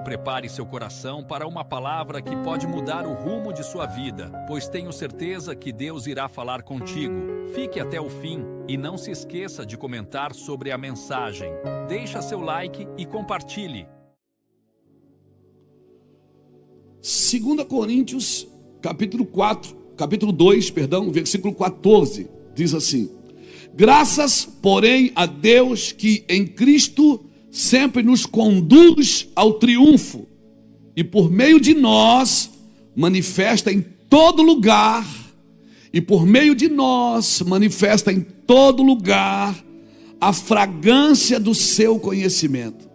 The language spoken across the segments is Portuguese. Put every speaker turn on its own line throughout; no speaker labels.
prepare seu coração para uma palavra que pode mudar o rumo de sua vida, pois tenho certeza que Deus irá falar contigo. Fique até o fim e não se esqueça de comentar sobre a mensagem. Deixa seu like e compartilhe.
2 Coríntios, capítulo 2, versículo 14, diz assim: graças, porém, a Deus que em Cristo sempre nos conduz ao triunfo e por meio de nós manifesta em todo lugar a fragrância do seu conhecimento.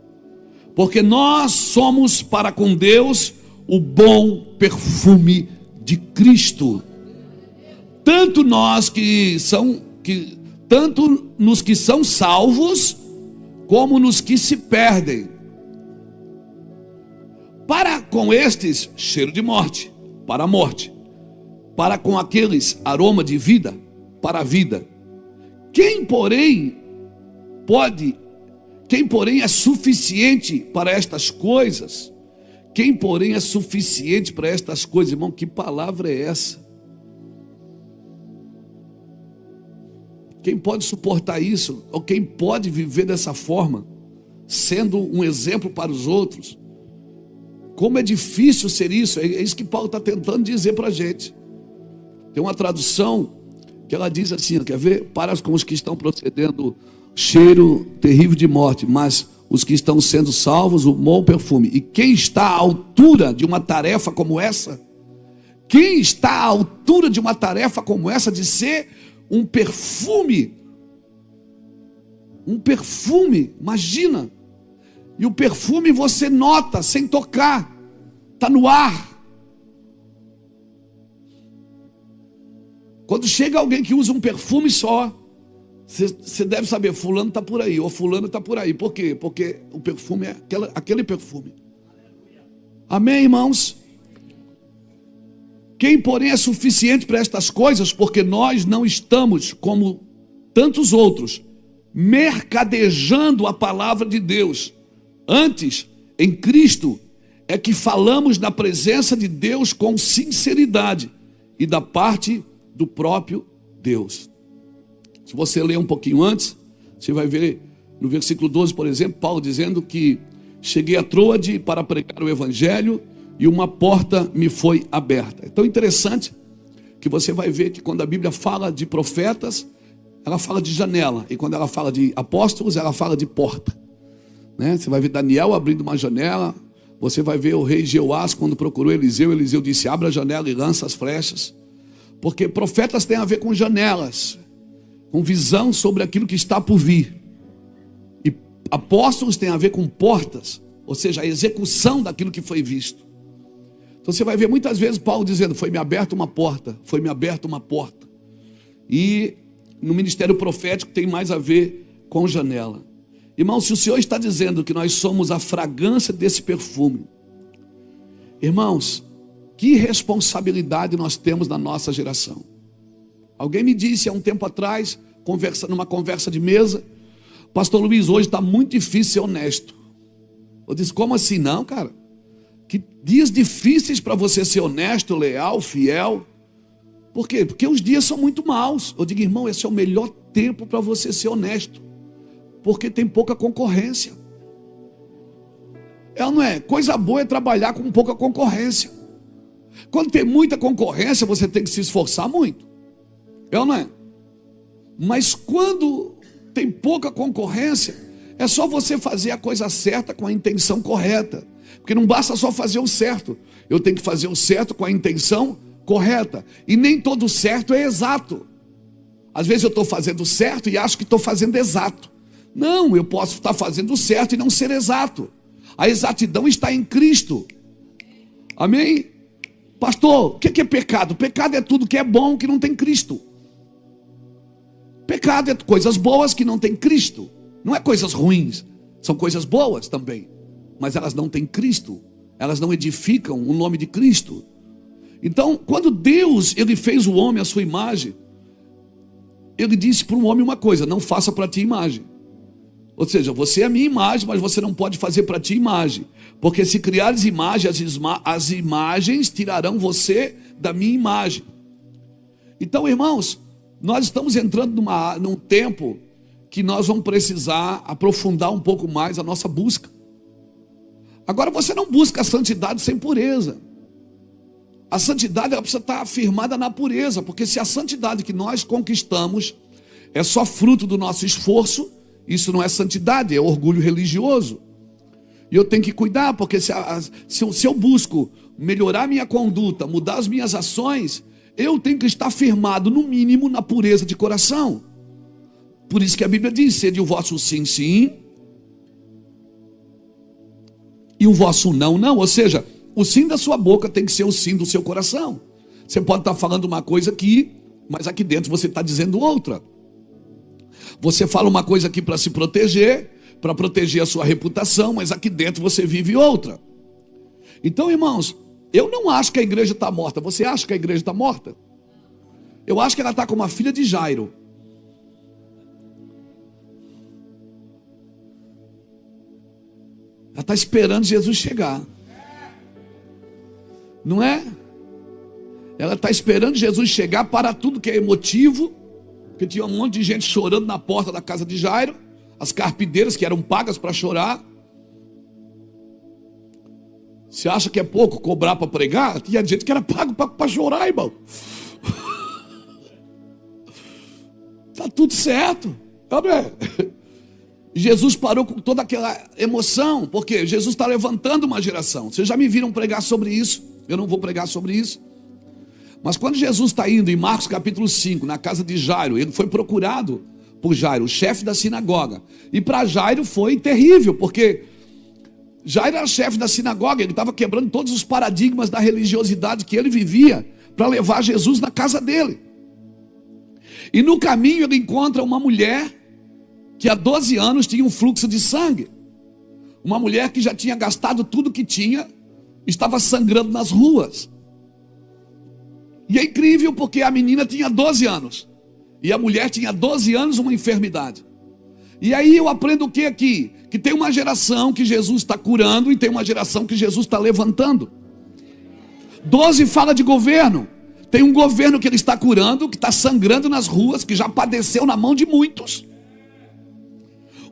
Porque nós somos para com Deus o bom perfume de Cristo. Tanto nos que são salvos, como nos que se perdem. Para com estes, cheiro de morte, para a morte. Para com aqueles, aroma de vida, para a vida. Quem, porém, é suficiente para estas coisas? Quem, porém, é suficiente para estas coisas? Irmão, que palavra é essa? Quem pode suportar isso? Ou quem pode viver dessa forma, sendo um exemplo para os outros? Como é difícil ser isso. É isso que Paulo está tentando dizer para a gente. Tem uma tradução que ela diz assim, quer ver? Para com os que estão procedendo cheiro terrível de morte, mas os que estão sendo salvos, o bom perfume. E quem está à altura de uma tarefa como essa? Quem está à altura de uma tarefa como essa, de ser um perfume? Um perfume, imagina. E o perfume você nota sem tocar, está no ar. Quando chega alguém que usa um perfume só, você deve saber, fulano está por aí, ou fulano está por aí. Por quê? Porque o perfume é aquele perfume. Amém, irmãos? Quem, porém, é suficiente para estas coisas? Porque nós não estamos, como tantos outros, mercadejando a palavra de Deus. Antes, em Cristo, é que falamos na presença de Deus com sinceridade e da parte do próprio Deus. Se você ler um pouquinho antes, você vai ver no versículo 12, por exemplo, Paulo dizendo que cheguei a Troade para pregar o evangelho e uma porta me foi aberta. É tão interessante que você vai ver que quando a Bíblia fala de profetas, ela fala de janela, e quando ela fala de apóstolos, ela fala de porta, né? Você vai ver Daniel abrindo uma janela, você vai ver o rei Jeoás quando procurou Eliseu, Eliseu disse: abra a janela e lança as flechas. Porque profetas têm a ver com janelas, com visão sobre aquilo que está por vir. E apóstolos têm a ver com portas, ou seja, a execução daquilo que foi visto. Então você vai ver muitas vezes Paulo dizendo: foi-me aberta uma porta, foi-me aberta uma porta. E no ministério profético tem mais a ver com janela. Irmão, se o Senhor está dizendo que nós somos a fragrância desse perfume, irmãos, que responsabilidade nós temos na nossa geração. Alguém me disse há um tempo atrás, numa conversa de mesa: pastor Luiz, hoje está muito difícil ser honesto. Eu disse: como assim? Não, cara. Que dias difíceis para você ser honesto, leal, fiel. Por quê? Porque os dias são muito maus. Eu digo: irmão, esse é o melhor tempo para você ser honesto, porque tem pouca concorrência. É ou não é? Coisa boa é trabalhar com pouca concorrência. Quando tem muita concorrência, você tem que se esforçar muito. É ou não é? Mas quando tem pouca concorrência, é só você fazer a coisa certa com a intenção correta. Porque não basta só fazer o certo. Eu tenho que fazer o certo com a intenção correta. E nem todo certo é exato. Às vezes eu estou fazendo certo e acho que estou fazendo exato. Não, eu posso estar fazendo certo e não ser exato. A exatidão está em Cristo. Amém? Pastor, o que é pecado? Pecado é tudo que é bom que não tem Cristo. Pecado é coisas boas que não tem Cristo. Não é coisas ruins, são coisas boas também, mas elas não têm Cristo. Elas não edificam o nome de Cristo. Então, quando Deus ele fez o homem à sua imagem, ele disse para o homem uma coisa: não faça para ti imagem. Ou seja, você é a minha imagem, mas você não pode fazer para ti imagem. Porque se criares imagem, as imagens tirarão você da minha imagem. Então, irmãos, nós estamos entrando num tempo que nós vamos precisar aprofundar um pouco mais a nossa busca. Agora, você não busca a santidade sem pureza. A santidade ela precisa estar afirmada na pureza, porque se a santidade que nós conquistamos é só fruto do nosso esforço, isso não é santidade, é orgulho religioso. E eu tenho que cuidar, porque se eu busco melhorar minha conduta, mudar as minhas ações, eu tenho que estar firmado, no mínimo, na pureza de coração. Por isso que a Bíblia diz: sede o vosso sim, sim, e o vosso não, não. Ou seja, o sim da sua boca tem que ser o sim do seu coração. Você pode estar falando uma coisa aqui, mas aqui dentro você está dizendo outra. Você fala uma coisa aqui para se proteger, para proteger a sua reputação, mas aqui dentro você vive outra. Então, irmãos, eu não acho que a igreja está morta. Você acha que a igreja está morta? Eu acho que ela está como a filha de Jairo. Ela está esperando Jesus chegar. Não é? Ela está esperando Jesus chegar para tudo que é emotivo. Porque tinha um monte de gente chorando na porta da casa de Jairo. As carpideiras que eram pagas para chorar. Você acha que é pouco cobrar para pregar? Tinha gente que era pago para chorar, irmão. Está tudo certo. Amém. Jesus parou com toda aquela emoção, porque Jesus está levantando uma geração. Vocês já me viram pregar sobre isso? Eu não vou pregar sobre isso. Mas quando Jesus está indo em Marcos capítulo 5, na casa de Jairo, ele foi procurado por Jairo, o chefe da sinagoga. E para Jairo foi terrível, porque Jairo era chefe da sinagoga, ele estava quebrando todos os paradigmas da religiosidade que ele vivia, para levar Jesus na casa dele. E no caminho ele encontra uma mulher que há 12 anos tinha um fluxo de sangue. Uma mulher que já tinha gastado tudo que tinha, estava sangrando nas ruas. E é incrível porque a menina tinha 12 anos. E a mulher tinha 12 anos, uma enfermidade. E aí eu aprendo o que aqui? Que tem uma geração que Jesus está curando e tem uma geração que Jesus está levantando. 12 fala de governo. Tem um governo que ele está curando, que está sangrando nas ruas, que já padeceu na mão de muitos.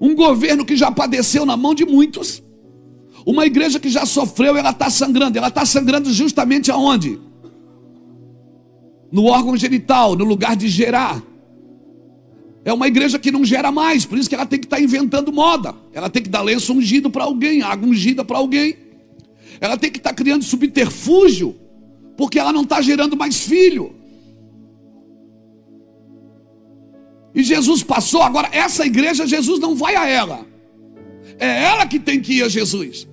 Um governo que já padeceu na mão de muitos. Uma igreja que já sofreu, ela está sangrando. Ela está sangrando justamente aonde? No órgão genital, no lugar de gerar. É uma igreja que não gera mais, por isso que ela tem que estar inventando moda. Ela tem que dar lenço ungido para alguém, água ungida para alguém. Ela tem que estar criando subterfúgio, porque ela não está gerando mais filho. E Jesus passou, agora essa igreja, Jesus não vai a ela. É ela que tem que ir a Jesus.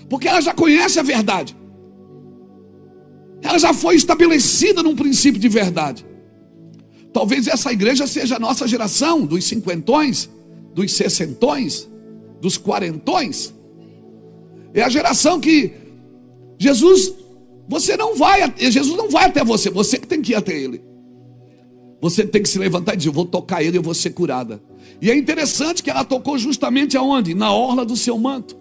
Porque ela já conhece a verdade. Ela já foi estabelecida num princípio de verdade. Talvez essa igreja seja a nossa geração, dos cinquentões, dos sessentões, dos quarentões. É a geração que Jesus não vai até você, você que tem que ir até ele. Você tem que se levantar e dizer: eu vou tocar ele, eu vou ser curada. E é interessante que ela tocou justamente aonde? Na orla do seu manto.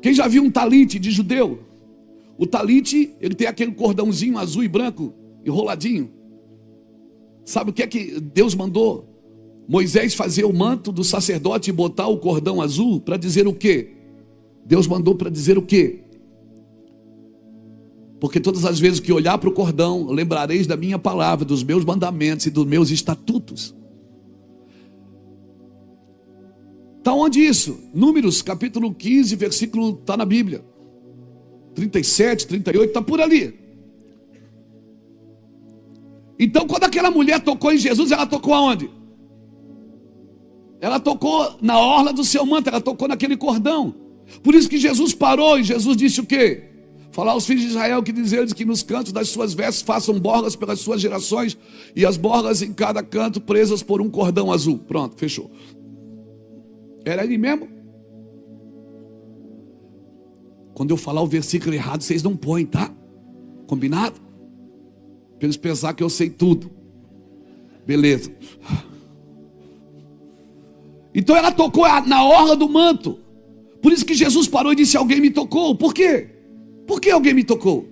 Quem já viu um talite de judeu? O talite, ele tem aquele cordãozinho azul e branco, enroladinho. Sabe o que é que Deus mandou Moisés fazer o manto do sacerdote e botar o cordão azul para dizer o quê? Deus mandou para dizer o quê? Porque todas as vezes que olhar para o cordão, lembrareis da minha palavra, dos meus mandamentos e dos meus estatutos. Está onde isso? Números capítulo 15, versículo, está na Bíblia. 37, 38, está por ali. Então quando aquela mulher tocou em Jesus, ela tocou aonde? Ela tocou na orla do seu manto, ela tocou naquele cordão. Por isso que Jesus parou e Jesus disse o quê? Falar aos filhos de Israel que diz eles que nos cantos das suas vestes façam borlas pelas suas gerações, e as borlas em cada canto presas por um cordão azul. Pronto, fechou. Era ele mesmo? Quando eu falar o versículo errado, vocês não põem, tá? Combinado? Para eles pensar que eu sei tudo. Beleza. Então ela tocou na orla do manto. Por isso que Jesus parou e disse: alguém me tocou. Por quê? Por que alguém me tocou?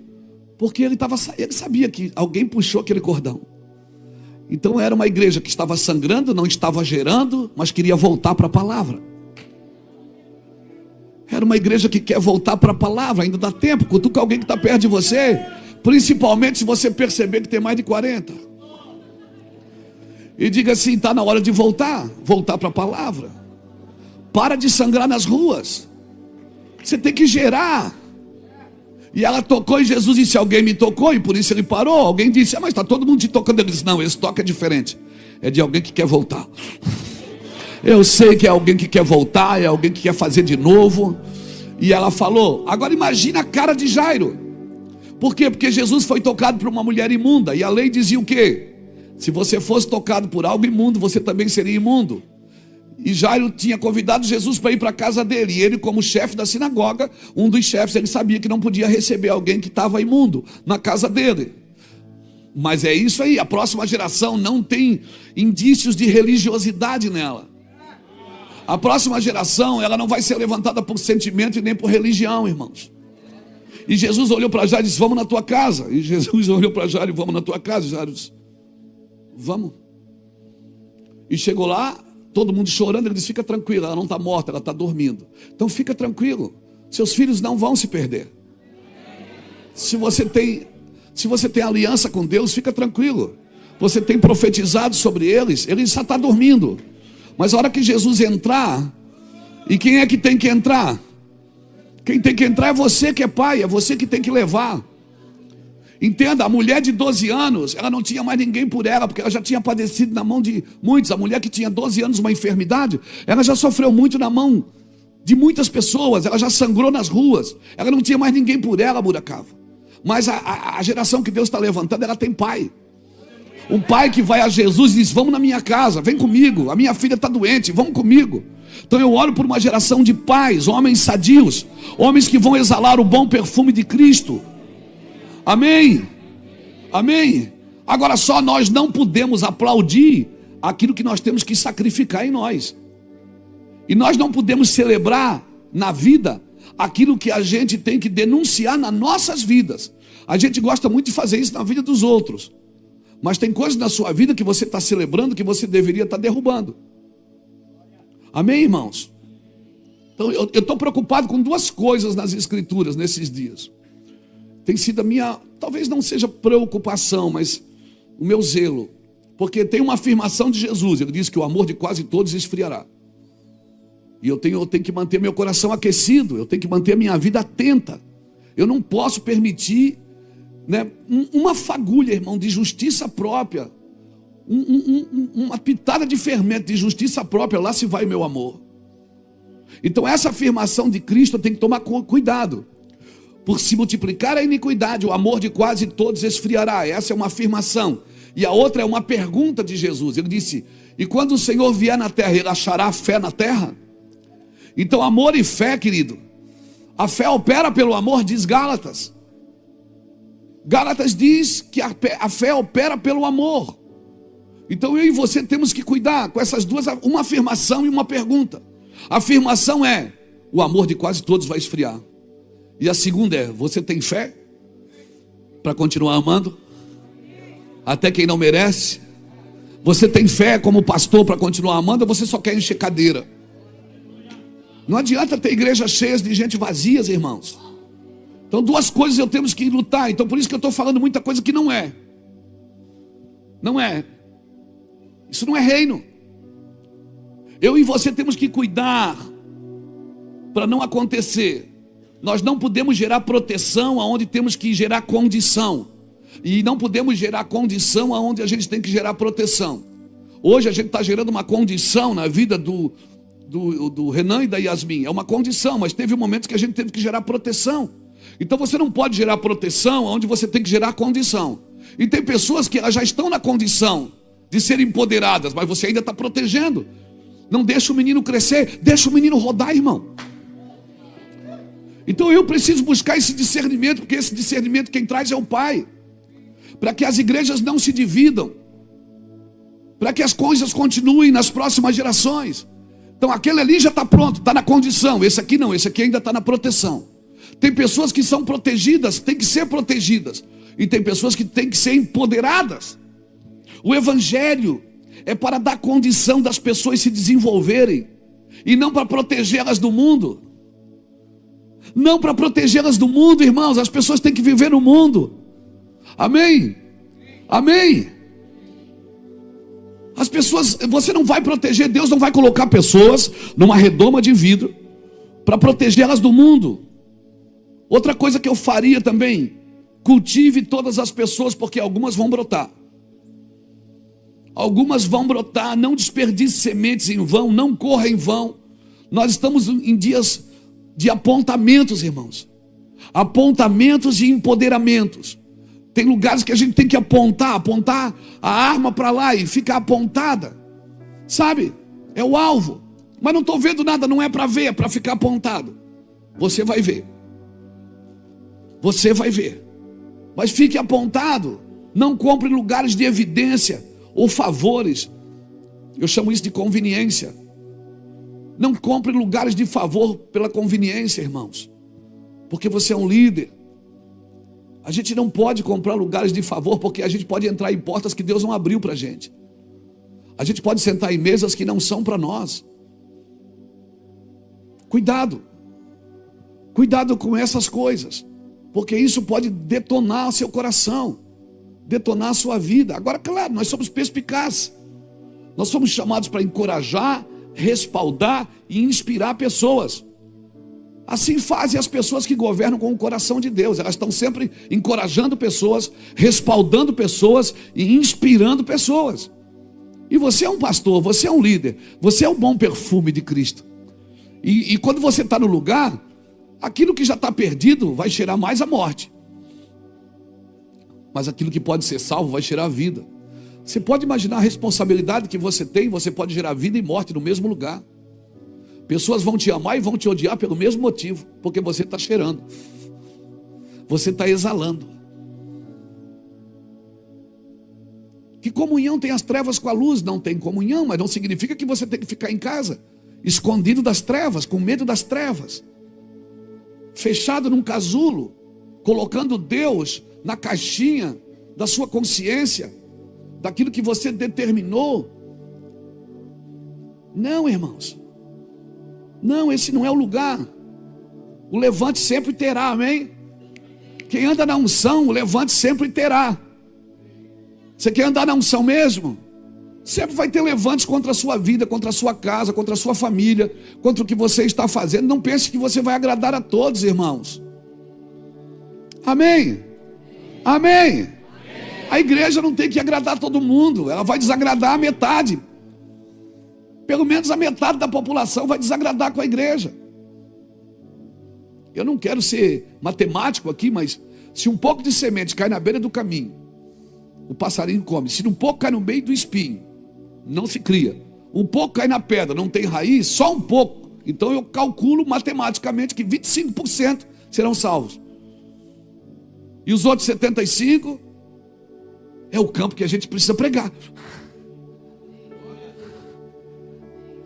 Porque ele sabia que alguém puxou aquele cordão. Então era uma igreja que estava sangrando, não estava gerando, mas queria voltar para a palavra. Era uma igreja que quer voltar para a palavra. Ainda dá tempo. Cutuca alguém que está perto de você, principalmente se você perceber que tem mais de 40, e diga assim: está na hora de voltar para a palavra. Para de sangrar nas ruas. Você tem que gerar. E ela tocou e Jesus disse: alguém me tocou, e por isso ele parou. Alguém disse: mas está todo mundo te tocando. Ele disse: não, esse toque é diferente. É de alguém que quer voltar. Eu sei que é alguém que quer voltar, é alguém que quer fazer de novo. E ela falou. Agora imagina a cara de Jairo. Por quê? Porque Jesus foi tocado por uma mulher imunda. E a lei dizia o quê? Se você fosse tocado por algo imundo, você também seria imundo. E Jairo tinha convidado Jesus para ir para a casa dele. E ele, como chefe da sinagoga, um dos chefes, ele sabia que não podia receber alguém que estava imundo na casa dele. Mas é isso aí, a próxima geração não tem indícios de religiosidade nela. A próxima geração, ela não vai ser levantada por sentimento e nem por religião, irmãos. E Jesus olhou para Jairo e disse: vamos na tua casa. E Jesus olhou para Jairo: vamos na tua casa. E Jairo disse: vamos. E chegou lá, todo mundo chorando. Ele disse: fica tranquilo, ela não está morta, ela está dormindo. Então fica tranquilo, seus filhos não vão se perder. Se você tem aliança com Deus, fica tranquilo. Você tem profetizado sobre eles, eles só estão dormindo. Mas a hora que Jesus entrar, e quem é que tem que entrar? Quem tem que entrar é você que é pai, é você que tem que levar. Entenda, a mulher de 12 anos, ela não tinha mais ninguém por ela, porque ela já tinha padecido na mão de muitos. A mulher que tinha 12 anos, uma enfermidade, ela já sofreu muito na mão de muitas pessoas, ela já sangrou nas ruas, ela não tinha mais ninguém por ela, Buracava. Mas a geração que Deus está levantando, ela tem pai. Um pai que vai a Jesus e diz: vamos na minha casa, vem comigo, a minha filha está doente, vamos comigo. Então eu oro por uma geração de pais, homens sadios, homens que vão exalar o bom perfume de Cristo. Amém? Amém? Agora só nós não podemos aplaudir aquilo que nós temos que sacrificar em nós. E nós não podemos celebrar na vida aquilo que a gente tem que denunciar nas nossas vidas. A gente gosta muito de fazer isso na vida dos outros. Mas tem coisas na sua vida que você está celebrando que você deveria estar derrubando. Amém, irmãos? Então eu estou preocupado com duas coisas nas escrituras nesses dias. Tem sido a minha, talvez não seja preocupação, mas o meu zelo. Porque tem uma afirmação de Jesus. Ele diz que o amor de quase todos esfriará. E eu tenho que manter meu coração aquecido. Eu tenho que manter a minha vida atenta. Eu não posso permitir, né, uma fagulha, irmão, de justiça própria, uma pitada de fermento de justiça própria, lá se vai meu amor. Então essa afirmação de Cristo tem que tomar cuidado. Por se multiplicar a iniquidade, o amor de quase todos esfriará. Essa é uma afirmação. E a outra é uma pergunta de Jesus. Ele disse: e quando o Senhor vier na terra, ele achará fé na terra? Então amor e fé, querido, a fé opera pelo amor, diz Gálatas. Gálatas diz que a fé opera pelo amor. Então eu e você temos que cuidar com essas duas, uma afirmação e uma pergunta. A afirmação é: o amor de quase todos vai esfriar. E a segunda é: você tem fé para continuar amando até quem não merece? Você tem fé como pastor para continuar amando, ou você só quer encher cadeira? Não adianta ter igrejas cheias de gente vazias, irmãos. Então duas coisas eu temos que lutar. Então por isso que eu estou falando muita coisa que não é. Não é. Isso não é reino. Eu e você temos que cuidar para não acontecer. Nós não podemos gerar proteção aonde temos que gerar condição. E não podemos gerar condição aonde a gente tem que gerar proteção. Hoje a gente está gerando uma condição na vida do Renan e da Yasmin. É uma condição, mas teve momentos que a gente teve que gerar proteção. Então você não pode gerar proteção onde você tem que gerar condição. E tem pessoas que elas já estão na condição de serem empoderadas, mas você ainda está protegendo. Não deixa o menino crescer, deixa o menino rodar, irmão. Então eu preciso buscar esse discernimento, porque esse discernimento quem traz é o Pai. Para que as igrejas não se dividam, para que as coisas continuem nas próximas gerações. Então aquele ali já está pronto, está na condição. Esse aqui não, esse aqui ainda está na proteção. Tem pessoas que são protegidas, têm que ser protegidas. E tem pessoas que têm que ser empoderadas. O evangelho é para dar condição das pessoas se desenvolverem. E não para protegê-las do mundo. Não para protegê-las do mundo, irmãos. As pessoas têm que viver no mundo. Amém? Amém? As pessoas, você não vai proteger, Deus não vai colocar pessoas numa redoma de vidro para protegê-las do mundo. Outra coisa que eu faria também, cultive todas as pessoas, porque algumas vão brotar. Algumas vão brotar, não desperdice sementes em vão, não corra em vão. Nós estamos em dias de apontamentos, irmãos. Apontamentos e empoderamentos. Tem lugares que a gente tem que apontar a arma para lá e ficar apontada. Sabe? É o alvo. Mas não estou vendo nada, não é para ver, é para ficar apontado. Você vai ver. Você vai ver. Mas fique apontado. Não compre lugares de evidência ou favores. Eu chamo isso de conveniência. Não compre lugares de favor pela conveniência, irmãos. Porque você é um líder. A gente não pode comprar lugares de favor, porque a gente pode entrar em portas que Deus não abriu para a gente. A gente pode sentar em mesas que não são para nós. Cuidado. Cuidado com essas coisas. Porque isso pode detonar seu coração. Detonar a sua vida. Agora, claro, nós somos perspicazes. Nós somos chamados para encorajar, respaldar e inspirar pessoas. Assim fazem as pessoas que governam com o coração de Deus. Elas estão sempre encorajando pessoas, respaldando pessoas e inspirando pessoas. E você é um pastor, você é um líder, você é um bom perfume de Cristo. E quando você está no lugar, aquilo que já está perdido vai cheirar mais a morte. Mas aquilo que pode ser salvo vai cheirar a vida. Você pode imaginar a responsabilidade que você tem, você pode gerar vida e morte no mesmo lugar. Pessoas vão te amar e vão te odiar pelo mesmo motivo, porque você está cheirando, você está exalando. Que comunhão tem as trevas com a luz? Não tem comunhão, mas não significa que você tem que ficar em casa, escondido das trevas, com medo das trevas, fechado num casulo, colocando Deus na caixinha da sua consciência, daquilo que você determinou. Não, irmãos. Não, esse não é o lugar. O levante sempre terá, amém? Quem anda na unção, o levante sempre terá. Você quer andar na unção mesmo? Sempre vai ter levantes contra a sua vida, contra a sua casa, contra a sua família, contra o que você está fazendo. Não pense que você vai agradar a todos, irmãos. Amém? Amém? A igreja não tem que agradar todo mundo, ela vai desagradar a metade. Pelo menos a metade da população vai desagradar com a igreja. Eu não quero ser matemático aqui, mas se um pouco de semente cai na beira do caminho, o passarinho come. Se um pouco cai no meio do espinho, não se cria. Um pouco cai na pedra, não tem raiz, só um pouco. Então eu calculo matematicamente que 25% serão salvos. E os outros 75% é o campo que a gente precisa pregar.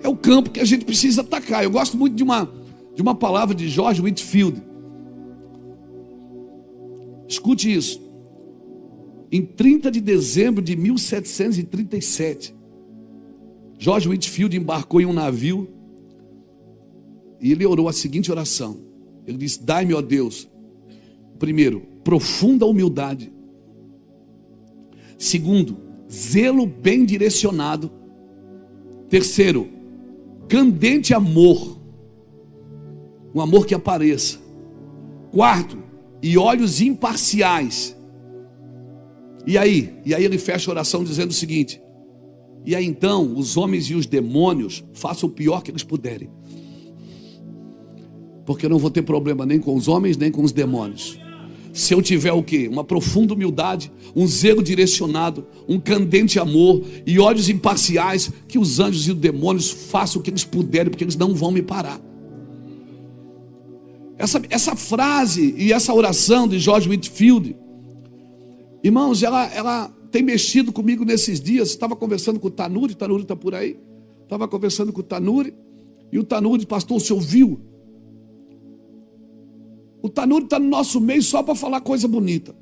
É o campo que a gente precisa atacar. Eu gosto muito de uma palavra de George Whitefield. Escute isso. Em 30 de dezembro de 1737, George Whitefield embarcou em um navio e ele orou a seguinte oração. Ele disse: dai-me, ó Deus, primeiro, profunda humildade. Segundo, zelo bem direcionado. Terceiro, candente amor, um amor que apareça. Quarto, e olhos imparciais. E aí ele fecha a oração dizendo o seguinte: e aí então os homens e os demônios façam o pior que eles puderem, porque eu não vou ter problema nem com os homens nem com os demônios, se eu tiver o quê? Uma profunda humildade, um zelo direcionado, um candente amor e olhos imparciais, que os anjos e os demônios façam o que eles puderem, porque eles não vão me parar. Essa frase e essa oração de George Whitefield, irmãos, ela tem mexido comigo nesses dias. Estava conversando com o Tanuri está por aí. Estava conversando com o Tanuri E o Tanuri disse: pastor, o senhor viu? O Tanuri está no nosso meio só para falar coisa bonita.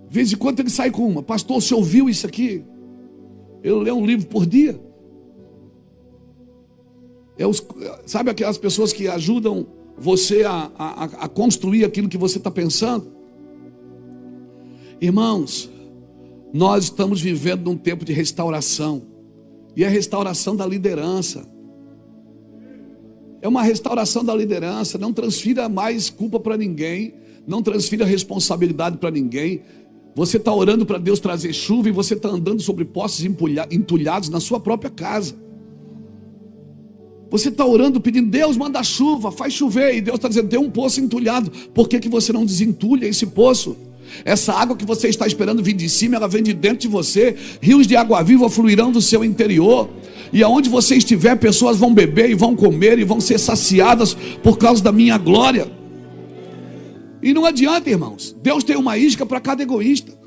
De vez em quando ele sai com uma: pastor, o senhor viu isso aqui? Eu leio um livro por dia. Sabe aquelas pessoas que ajudam você a construir aquilo que você está pensando? Irmãos, nós estamos vivendo num tempo de restauração. E é a restauração da liderança. É uma restauração da liderança. Não transfira mais culpa para ninguém. Não transfira responsabilidade para ninguém. Você está orando para Deus trazer chuva e você está andando sobre postes entulhados na sua própria casa. Você está orando pedindo: Deus, manda chuva, faz chover. E Deus está dizendo: tem um poço entulhado. Por que você não desentulha esse poço? Essa água que você está esperando vir de cima, ela vem de dentro de você. Rios de água viva fluirão do seu interior. E aonde você estiver, pessoas vão beber e vão comer e vão ser saciadas por causa da minha glória. E não adianta, irmãos. Deus tem uma isca para cada egoísta.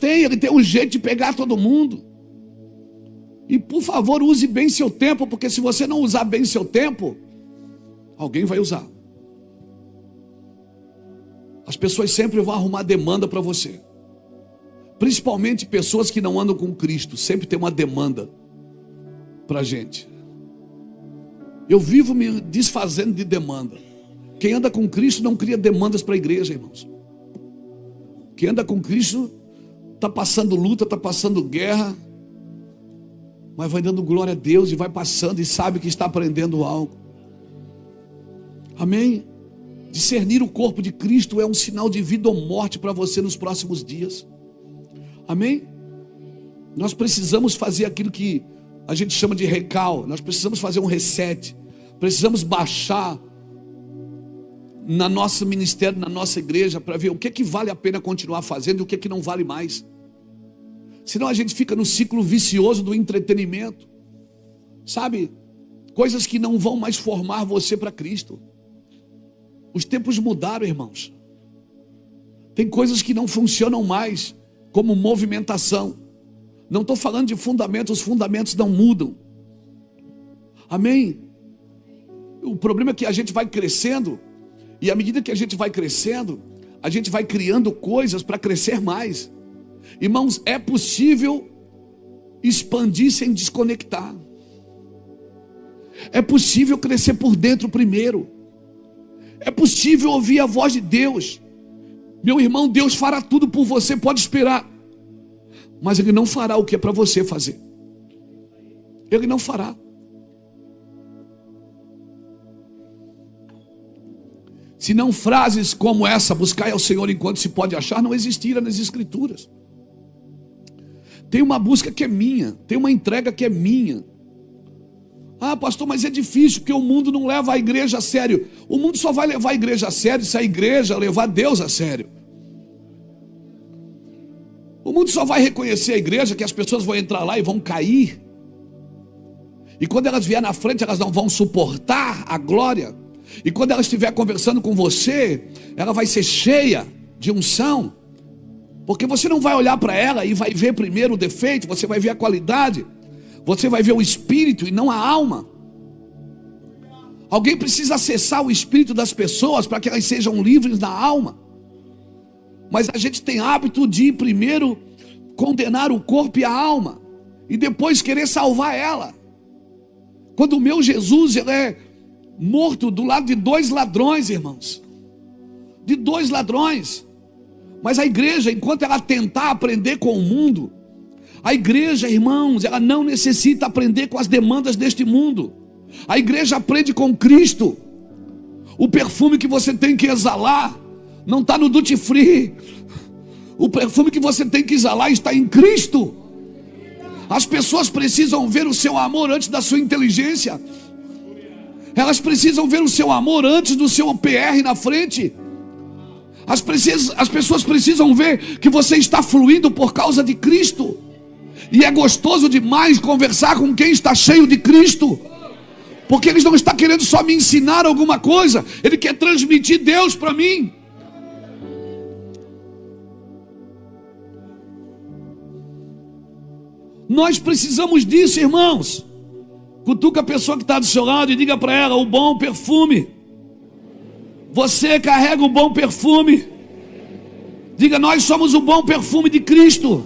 Ele tem um jeito de pegar todo mundo. E por favor, use bem seu tempo, porque se você não usar bem seu tempo, alguém vai usar. As pessoas sempre vão arrumar demanda para você. Principalmente pessoas que não andam com Cristo, sempre tem uma demanda para a gente. Eu vivo me desfazendo de demanda. Quem anda com Cristo não cria demandas para a igreja, irmãos. Quem anda com Cristo está passando luta, está passando guerra, mas vai dando glória a Deus e vai passando e sabe que está aprendendo algo. Amém? Discernir o corpo de Cristo é um sinal de vida ou morte para você nos próximos dias. Amém? Nós precisamos fazer aquilo que a gente chama de recal. Nós precisamos fazer um reset. Precisamos baixar na nosso ministério, na nossa igreja, para ver o que vale a pena continuar fazendo e o que não vale mais. Senão a gente fica no ciclo vicioso do entretenimento. Sabe? Coisas que não vão mais formar você para Cristo. Os tempos mudaram, irmãos. Tem coisas que não funcionam mais, como movimentação. Não estou falando de fundamentos, os fundamentos não mudam. Amém? O problema é que a gente vai crescendo, e à medida que a gente vai crescendo, a gente vai criando coisas para crescer mais. Irmãos, é possível expandir sem desconectar. É possível crescer por dentro primeiro. É possível ouvir a voz de Deus. Meu irmão, Deus fará tudo por você, pode esperar. Mas Ele não fará o que é para você fazer. Ele não fará. Se não frases como essa: buscai ao Senhor enquanto se pode achar, não existiram nas Escrituras. Tem uma busca que é minha, tem uma entrega que é minha. Ah, pastor, mas é difícil, porque o mundo não leva a igreja a sério. O mundo só vai levar a igreja a sério se a igreja levar Deus a sério. O mundo só vai reconhecer a igreja que as pessoas vão entrar lá e vão cair. E quando elas vierem na frente, elas não vão suportar a glória. E quando ela estiver conversando com você, ela vai ser cheia de unção. Porque você não vai olhar para ela e vai ver primeiro o defeito, você vai ver a qualidade. Você vai ver o espírito e não a alma. Alguém precisa acessar o espírito das pessoas para que elas sejam livres da alma. Mas a gente tem hábito de primeiro condenar o corpo e a alma e depois querer salvar ela. Quando o meu Jesus, ele é morto do lado de 2 ladrões, irmãos. De 2 ladrões. Mas a igreja, enquanto ela tentar aprender com o mundo, a igreja, irmãos, ela não necessita aprender com as demandas deste mundo. A igreja aprende com Cristo. O perfume que você tem que exalar não está no duty free. O perfume que você tem que exalar está em Cristo. As pessoas precisam ver o seu amor antes da sua inteligência. Elas precisam ver o seu amor antes do seu PR na frente. As pessoas precisam ver que você está fluindo por causa de Cristo. E é gostoso demais conversar com quem está cheio de Cristo. Porque Ele não está querendo só me ensinar alguma coisa. Ele quer transmitir Deus para mim. Nós precisamos disso, irmãos. Cutuca a pessoa que está do seu lado e diga para ela: o bom perfume. Você carrega o bom perfume. Diga: nós somos o bom perfume de Cristo.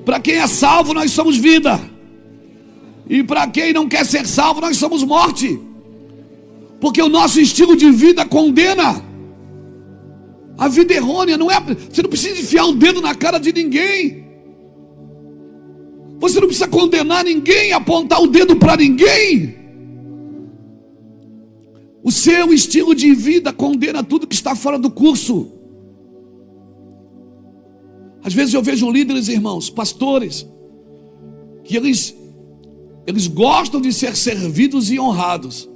Para quem é salvo, nós somos vida. E para quem não quer ser salvo, nós somos morte. Porque o nosso estilo de vida condena. A vida errônea não é... Você não precisa enfiar o dedo na cara de ninguém. Você não precisa condenar ninguém, apontar o dedo para ninguém. O seu estilo de vida condena tudo que está fora do curso. Às vezes eu vejo líderes, irmãos, pastores, que eles gostam de ser servidos e honrados,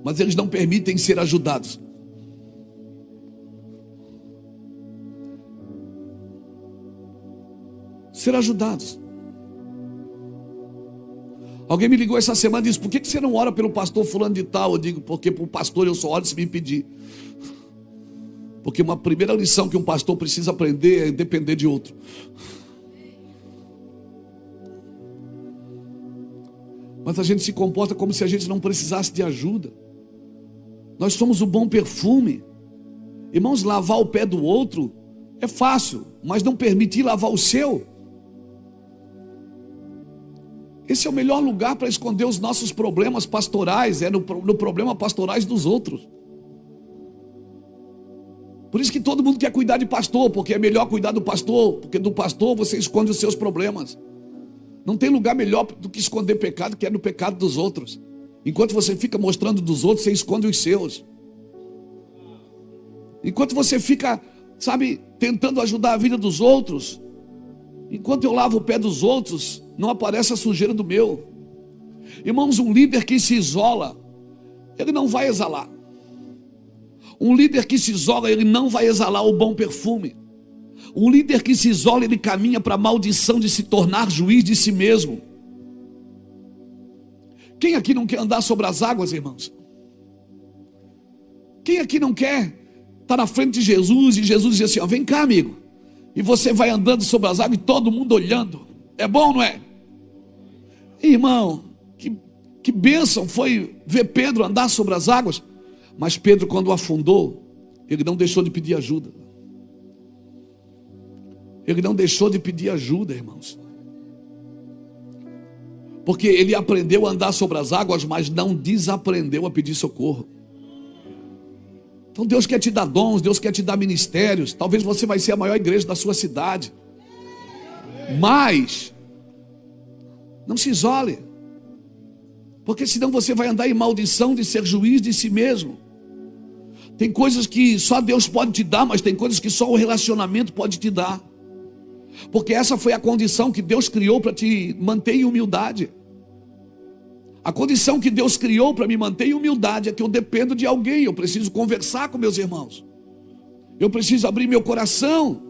mas eles não permitem ser ajudados. Ser ajudados. Alguém me ligou essa semana e disse: por que você não ora pelo pastor fulano de tal? Eu digo: porque para o pastor eu só oro se me pedir. Porque uma primeira lição que um pastor precisa aprender é depender de outro. Mas a gente se comporta como se a gente não precisasse de ajuda. Nós somos o bom perfume. Irmãos, lavar o pé do outro é fácil, mas não permitir lavar o seu. Esse é o melhor lugar para esconder os nossos problemas pastorais, no problema pastorais dos outros. Por isso que todo mundo quer cuidar de pastor, porque é melhor cuidar do pastor, porque do pastor você esconde os seus problemas. Não tem lugar melhor do que esconder pecado, que é no pecado dos outros. Enquanto você fica mostrando dos outros, você esconde os seus. Enquanto você fica, tentando ajudar a vida dos outros, enquanto eu lavo o pé dos outros, não aparece a sujeira do meu. Irmãos, um líder que se isola, ele não vai exalar. Um líder que se isola, ele não vai exalar o bom perfume. Um líder que se isola, ele caminha para a maldição de se tornar juiz de si mesmo. Quem aqui não quer andar sobre as águas, irmãos? Quem aqui não quer estar na frente de Jesus e Jesus diz assim: vem cá, amigo. E você vai andando sobre as águas e todo mundo olhando. É bom, não é? Irmão, que bênção foi ver Pedro andar sobre as águas. Mas Pedro, quando afundou, ele não deixou de pedir ajuda. Ele não deixou de pedir ajuda, irmãos. Porque ele aprendeu a andar sobre as águas, mas não desaprendeu a pedir socorro. Então Deus quer te dar dons, Deus quer te dar ministérios. Talvez você vai ser a maior igreja da sua cidade. Mas não se isole. Porque senão você vai andar em maldição de ser juiz de si mesmo. Tem coisas que só Deus pode te dar, mas tem coisas que só o relacionamento pode te dar. Porque essa foi a condição que Deus criou para te manter em humildade. A condição que Deus criou para me manter em humildade é que eu dependo de alguém. Eu preciso conversar com meus irmãos. Eu preciso abrir meu coração.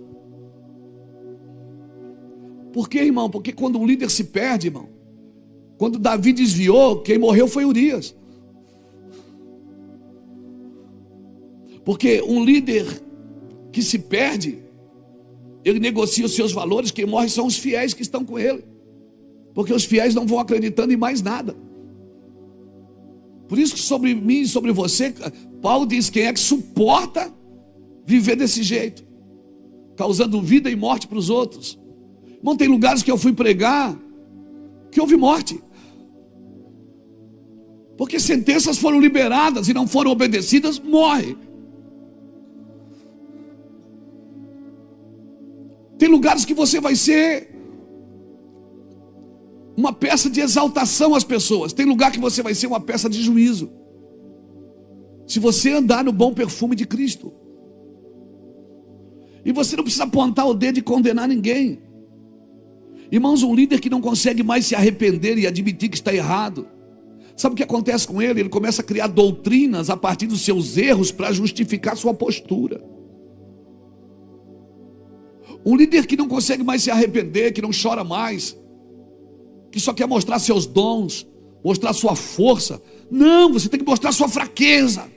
Por quê, irmão? Porque quando um líder se perde, irmão, quando Davi desviou, quem morreu foi Urias. Porque um líder que se perde, ele negocia os seus valores, quem morre são os fiéis que estão com ele. Porque os fiéis não vão acreditando em mais nada. Por isso que sobre mim e sobre você, Paulo diz: quem é que suporta viver desse jeito? Causando vida e morte para os outros. Irmão, tem lugares que eu fui pregar que houve morte. Porque sentenças foram liberadas e não foram obedecidas, morre. Tem lugares que você vai ser uma peça de exaltação às pessoas. Tem lugar que você vai ser uma peça de juízo. Se você andar no bom perfume de Cristo. E você não precisa apontar o dedo e condenar ninguém. Irmãos, um líder que não consegue mais se arrepender e admitir que está errado, sabe o que acontece com ele? Ele começa a criar doutrinas a partir dos seus erros para justificar sua postura. Um líder que não consegue mais se arrepender, que não chora mais, que só quer mostrar seus dons, mostrar sua força. Não, você tem que mostrar sua fraqueza.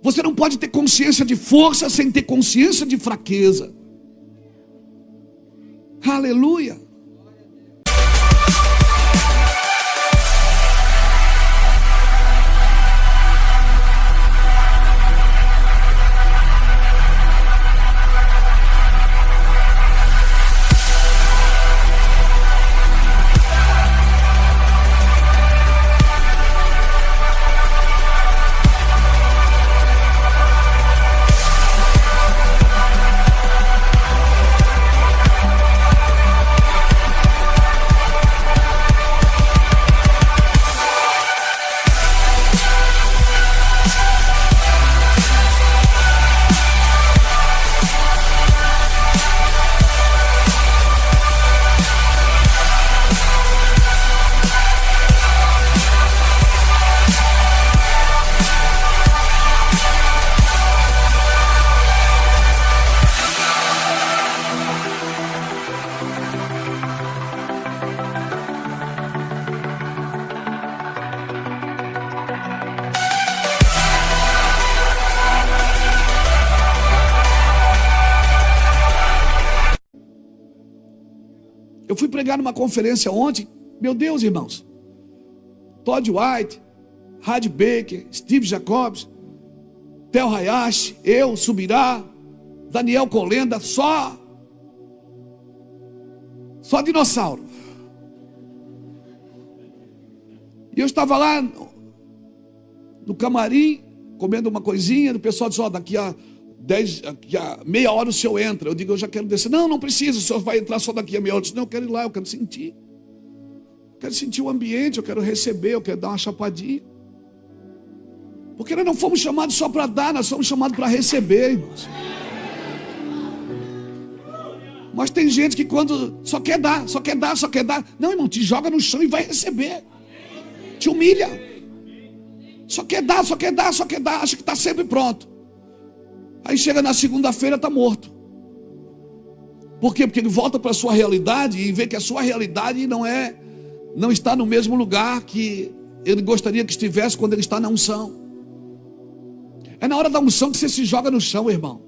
Você não pode ter consciência de força sem ter consciência de fraqueza. Aleluia. Eu fui pregar numa conferência ontem. Meu Deus, irmãos. Todd White, Hadi Baker, Steve Jacobs, Tel Hayashi, eu, Subirá, Daniel Colenda, só dinossauro. E eu estava lá no camarim, comendo uma coisinha, o pessoal disse, daqui a meia hora o senhor entra. Eu digo, eu já quero descer. Não precisa, o senhor vai entrar só daqui a meia hora. Eu disse, não, eu quero ir lá, eu quero sentir. Eu quero sentir o ambiente, eu quero receber, eu quero dar uma chapadinha. Porque nós não fomos chamados só para dar, nós fomos chamados para receber, irmãos. Mas tem gente que quando só quer dar. Não, irmão, te joga no chão e vai receber. Te humilha. Só quer dar. Acha que está sempre pronto. Aí chega na segunda-feira, está morto. Por quê? Porque ele volta para a sua realidade e vê que a sua realidade não está no mesmo lugar que ele gostaria que estivesse quando ele está na unção. É na hora da unção que você se joga no chão, irmão.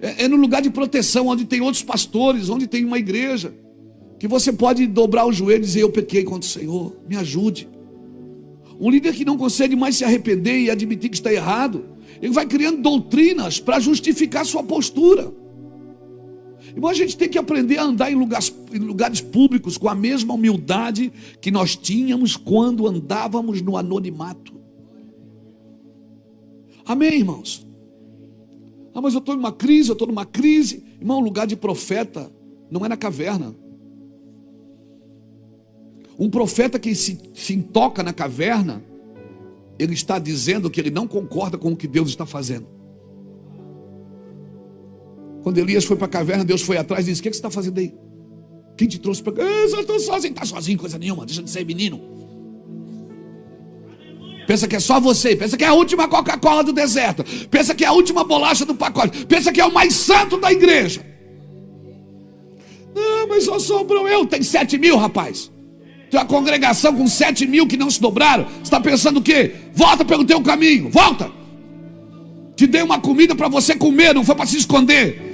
É no lugar de proteção, onde tem outros pastores, onde tem uma igreja, que você pode dobrar o joelho e dizer, eu pequei contra o Senhor, me ajude. Um líder que não consegue mais se arrepender e admitir que está errado, ele vai criando doutrinas para justificar sua postura. Irmão, a gente tem que aprender a andar em lugares públicos com a mesma humildade que nós tínhamos quando andávamos no anonimato. Amém, irmãos? Mas eu estou numa crise. Irmão, o lugar de profeta não é na caverna. Um profeta que se intoca na caverna, ele está dizendo que ele não concorda com o que Deus está fazendo. Quando Elias foi para a caverna, Deus foi atrás e disse, o que você está fazendo aí? Quem te trouxe para cá? Eu estou sozinho. Está sozinho, coisa nenhuma, deixa de ser menino. Pensa que é só você, pensa que é a última Coca-Cola do deserto, pensa que é a última bolacha do pacote, pensa que é o mais santo da igreja. Não, mas só sobrou eu. Tem 7.000, rapaz. Tem uma congregação com 7.000 que não se dobraram. Você está pensando o quê? Volta pelo teu caminho, volta. Te dei uma comida para você comer, não foi para se esconder.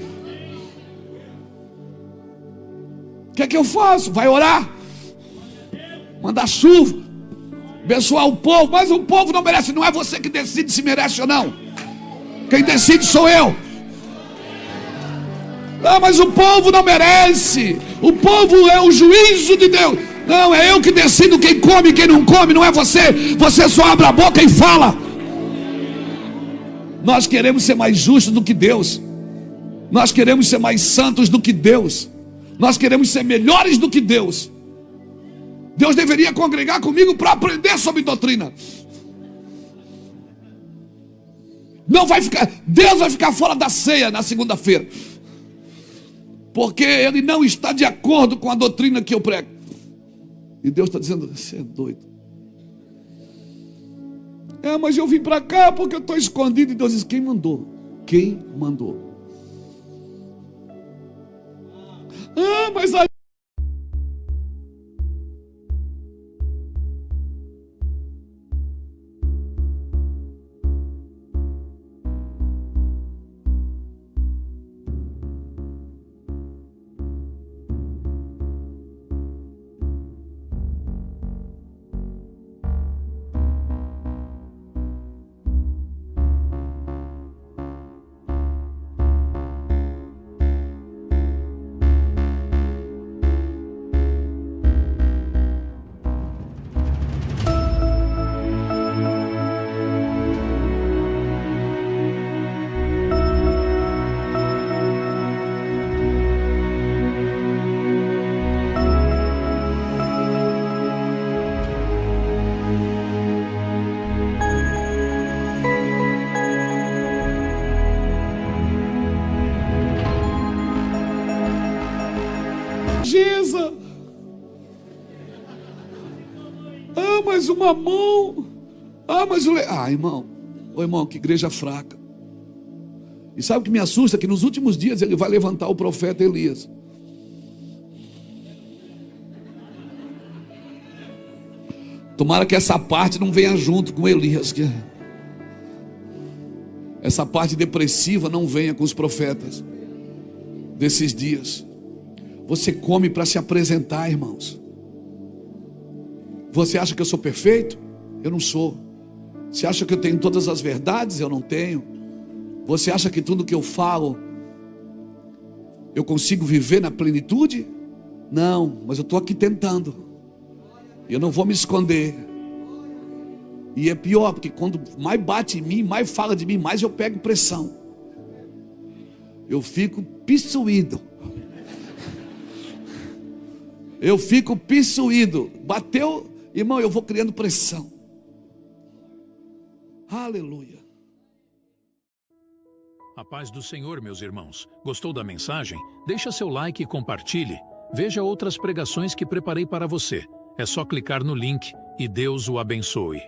O que é que eu faço? Vai orar, mandar chuva, abençoar o povo. Mas o povo não merece. Não é você que decide se merece ou não. Quem decide sou eu. Não, mas o povo não merece. O povo é o juízo de Deus. Não, é eu que decido quem come e quem não come. Não é você. Você só abre a boca e fala. Nós queremos ser mais justos do que Deus. Nós queremos ser mais santos do que Deus. Nós queremos ser melhores do que Deus. Deus deveria congregar comigo para aprender sobre doutrina. Deus vai ficar fora da ceia na segunda-feira, porque Ele não está de acordo com a doutrina que eu prego. E Deus está dizendo, você é doido. Mas eu vim para cá porque eu estou escondido. E Deus diz, quem mandou? Quem mandou? Mas aí Ah, mas uma mão. Ah, mas o irmão. Ô irmão, que igreja fraca. E sabe o que me assusta? Que nos últimos dias ele vai levantar o profeta Elias. Tomara que essa parte não venha junto com Elias. Que essa parte depressiva não venha com os profetas desses dias. Você come para se apresentar, irmãos. Você acha que eu sou perfeito? Eu não sou. Você acha que eu tenho todas as verdades? Eu não tenho. Você acha que tudo que eu falo eu consigo viver na plenitude? Não, mas eu estou aqui tentando. Eu não vou me esconder. E é pior, porque quando mais bate em mim, mais fala de mim, mais eu pego pressão. Eu fico possuído. Eu fico possuído. Bateu, irmão, eu vou criando pressão. Aleluia.
A paz do Senhor, meus irmãos. Gostou da mensagem? Deixa seu like e compartilhe. Veja outras pregações que preparei para você. É só clicar no link e Deus o abençoe.